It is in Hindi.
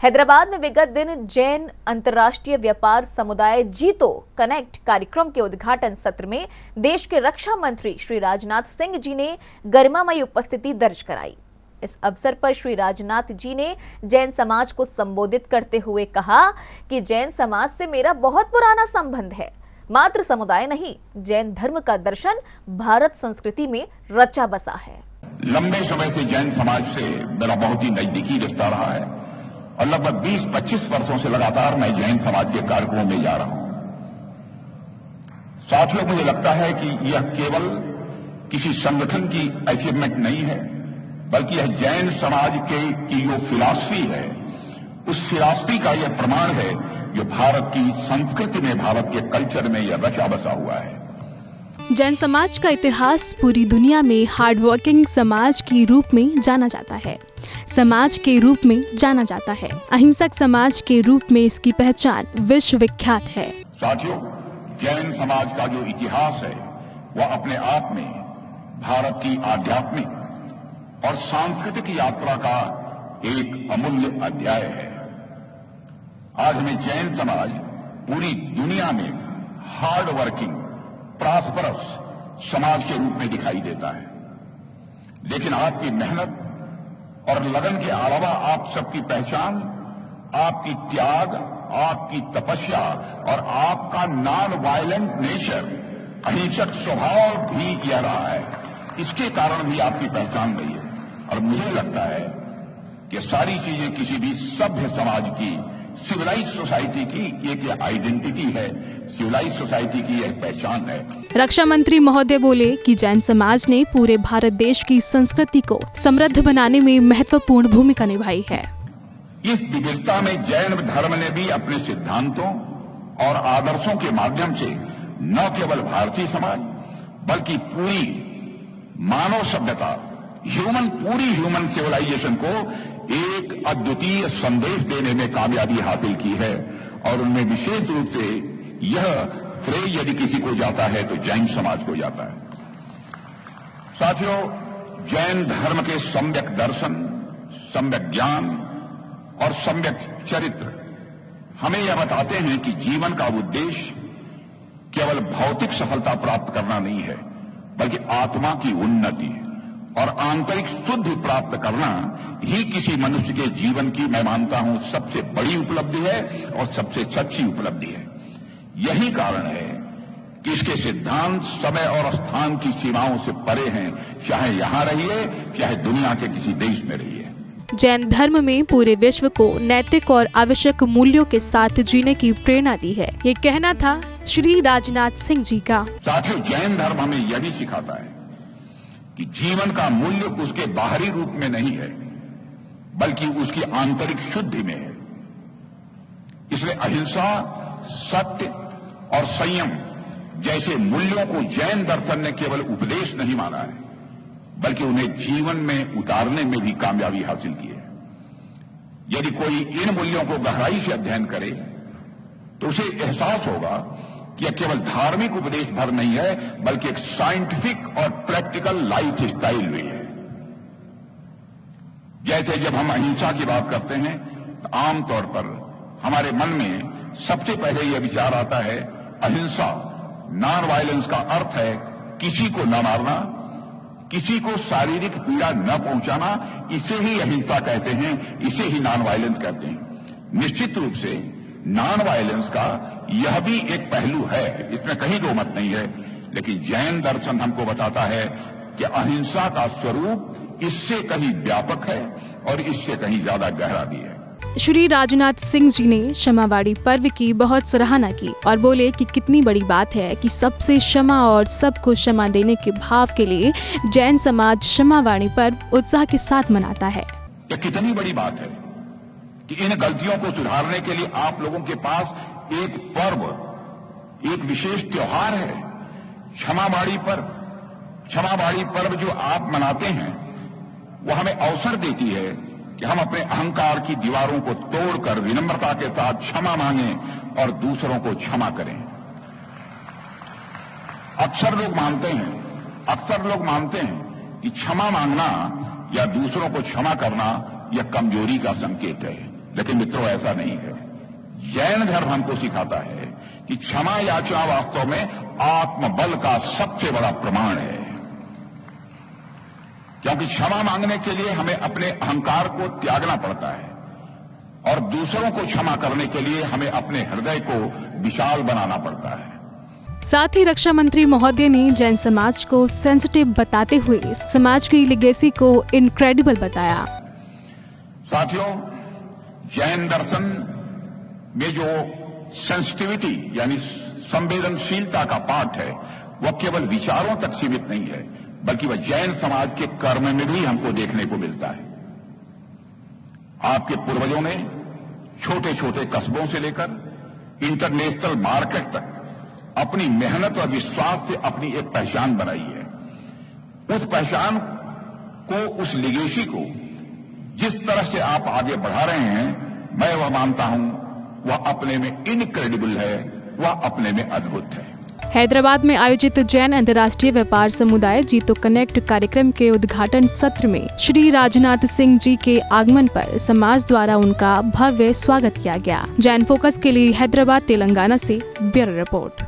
हैदराबाद में विगत दिन जैन अंतर्राष्ट्रीय व्यापार समुदाय जीतो कनेक्ट कार्यक्रम के उद्घाटन सत्र में देश के रक्षा मंत्री श्री राजनाथ सिंह जी ने गरिमामयी उपस्थिति दर्ज कराई। इस अवसर पर श्री राजनाथ जी ने जैन समाज को संबोधित करते हुए कहा कि जैन समाज से मेरा बहुत पुराना संबंध है। मात्र समुदाय नहीं, जैन धर्म का दर्शन भारत संस्कृति में रचा बसा है। लंबे समय से जैन समाज से मेरा बहुत ही नजदीकी रिश्ता रहा है और लगभग 20-25 वर्षों से लगातार मैं जैन समाज के कार्यक्रमों में जा रहा हूं। साथियों, मुझे लगता है कि यह केवल किसी संगठन की अचीवमेंट नहीं है, बल्कि यह जैन समाज की जो फिलॉसफी है, उस फिलॉसफी का यह प्रमाण है जो भारत की संस्कृति में, भारत के कल्चर में यह रचा बसा हुआ है। जैन समाज का इतिहास पूरी दुनिया में हार्डवर्किंग समाज के रूप में जाना जाता है। समाज के रूप में जाना जाता है। अहिंसक समाज के रूप में इसकी पहचान विश्व विख्यात है। साथियों, जैन समाज का जो इतिहास है वह अपने आप में भारत की आध्यात्मिक और सांस्कृतिक यात्रा का एक अमूल्य अध्याय है। आज हमें जैन समाज पूरी दुनिया में हार्ड वर्किंग, प्रॉस्परस समाज के रूप में दिखाई देता है। लेकिन आपकी मेहनत और लगन के अलावा आप सबकी पहचान, आपकी त्याग, आपकी तपस्या और आपका नॉन वायलेंट नेचर, अहिंसक स्वभाव भी यह रहा है। इसके कारण भी आपकी पहचान रही है। और मुझे लगता है कि सारी चीजें किसी भी सभ्य समाज की, सिविलाइज सोसाइटी की एक आइडेंटिटी है, सिविलाइज सोसाइटी की एक पहचान है। रक्षा मंत्री महोदय बोले कि जैन समाज ने पूरे भारत देश की संस्कृति को समृद्ध बनाने में महत्वपूर्ण भूमिका निभाई है। इस विविधता में जैन धर्म ने भी अपने सिद्धांतों और आदर्शों के माध्यम से न केवल भारतीय समाज बल्कि पूरी मानव सभ्यता, पूरी ह्यूमन सिविलाइजेशन को एक अद्वितीय संदेश देने में कामयाबी हासिल की है। और उनमें विशेष रूप से यह श्रेय यदि किसी को जाता है तो जैन समाज को जाता है। साथियों, जैन धर्म के सम्यक दर्शन, सम्यक ज्ञान और सम्यक चरित्र हमें यह बताते हैं कि जीवन का उद्देश्य केवल भौतिक सफलता प्राप्त करना नहीं है, बल्कि आत्मा की उन्नति और आंतरिक शुद्धि प्राप्त करना ही किसी मनुष्य के जीवन की, मैं मानता हूं, सबसे बड़ी उपलब्धि है और सबसे सच्ची उपलब्धि है। यही कारण है कि इसके सिद्धांत समय और स्थान की सीमाओं से परे हैं, चाहे यहां रहिए, चाहे दुनिया के किसी देश में रहिए। जैन धर्म में पूरे विश्व को नैतिक और आवश्यक मूल्यों के साथ जीने की प्रेरणा दी है। ये कहना था श्री राजनाथ सिंह जी का। साथियों, जैन धर्म हमें यह भी सिखाता है कि जीवन का मूल्य उसके बाहरी रूप में नहीं है, बल्कि उसकी आंतरिक शुद्धि में है। इसलिए अहिंसा, सत्य और संयम जैसे मूल्यों को जैन दर्शन ने केवल उपदेश नहीं माना है, बल्कि उन्हें जीवन में उतारने में भी कामयाबी हासिल की है। यदि कोई इन मूल्यों को गहराई से अध्ययन करे तो उसे एहसास होगा कि यह केवल धार्मिक उपदेश भर नहीं है, बल्कि एक साइंटिफिक और प्रैक्टिकल लाइफ स्टाइल भी है। जैसे जब हम अहिंसा की बात करते हैं तो आमतौर पर हमारे मन में सबसे पहले यह विचार आता है, अहिंसा, नॉन वायलेंस का अर्थ है किसी को न मारना, किसी को शारीरिक पीड़ा न पहुंचाना। इसे ही अहिंसा कहते हैं, इसे ही नॉन वायलेंस कहते हैं। निश्चित रूप से नॉन वायलेंस का यह भी एक पहलू है, इसमें कहीं दो मत नहीं है। लेकिन जैन दर्शन हमको बताता है कि अहिंसा का स्वरूप इससे कहीं व्यापक है और इससे कहीं ज्यादा गहरा भी है। श्री राजनाथ सिंह जी ने क्षमावाणी पर्व की बहुत सराहना की और बोले कि कितनी बड़ी बात है कि सबसे क्षमा और सबको क्षमा देने के भाव के लिए जैन समाज क्षमावाणी पर्व उत्साह के साथ मनाता है। यह कितनी बड़ी बात है कि इन गलतियों को सुधारने के लिए आप लोगों के पास एक पर्व, एक विशेष त्योहार है, क्षमावाणी पर्व। क्षमावाणी पर्व जो आप मनाते हैं वो हमें अवसर देती है कि हम अपने अहंकार की दीवारों को तोड़कर विनम्रता के साथ क्षमा मांगें और दूसरों को क्षमा करें। अक्सर लोग मानते हैं कि क्षमा मांगना या दूसरों को क्षमा करना यह कमजोरी का संकेत है, लेकिन मित्रों, ऐसा नहीं है। जैन धर्म हमको सिखाता है कि क्षमा याचना वास्तव में आत्मबल का सबसे बड़ा प्रमाण है, क्योंकि क्षमा मांगने के लिए हमें अपने अहंकार को त्यागना पड़ता है और दूसरों को क्षमा करने के लिए हमें अपने हृदय को विशाल बनाना पड़ता है। साथ ही रक्षा मंत्री महोदय ने जैन समाज को सेंसिटिव बताते हुए समाज की लेगेसी को इनक्रेडिबल बताया। साथियों, जैन दर्शन में जो सेंसिटिविटी यानी संवेदनशीलता का पाठ है, वह केवल विचारों तक सीमित नहीं है, बल्कि वह जैन समाज के कर्म में भी हमको देखने को मिलता है। आपके पूर्वजों ने छोटे छोटे कस्बों से लेकर इंटरनेशनल मार्केट तक अपनी मेहनत और विश्वास से अपनी एक पहचान बनाई है। उस पहचान को, उस लिगेसी को जिस तरह से आप आगे बढ़ा रहे हैं, मैं वह मानता हूं वह अपने में इनक्रेडिबल है, वह अपने में अद्भुत है। हैदराबाद में आयोजित जैन अंतर्राष्ट्रीय व्यापार समुदाय जीतो कनेक्ट कार्यक्रम के उद्घाटन सत्र में श्री राजनाथ सिंह जी के आगमन पर समाज द्वारा उनका भव्य स्वागत किया गया। जैन फोकस के लिए हैदराबाद तेलंगाना से ब्यूरो रिपोर्ट।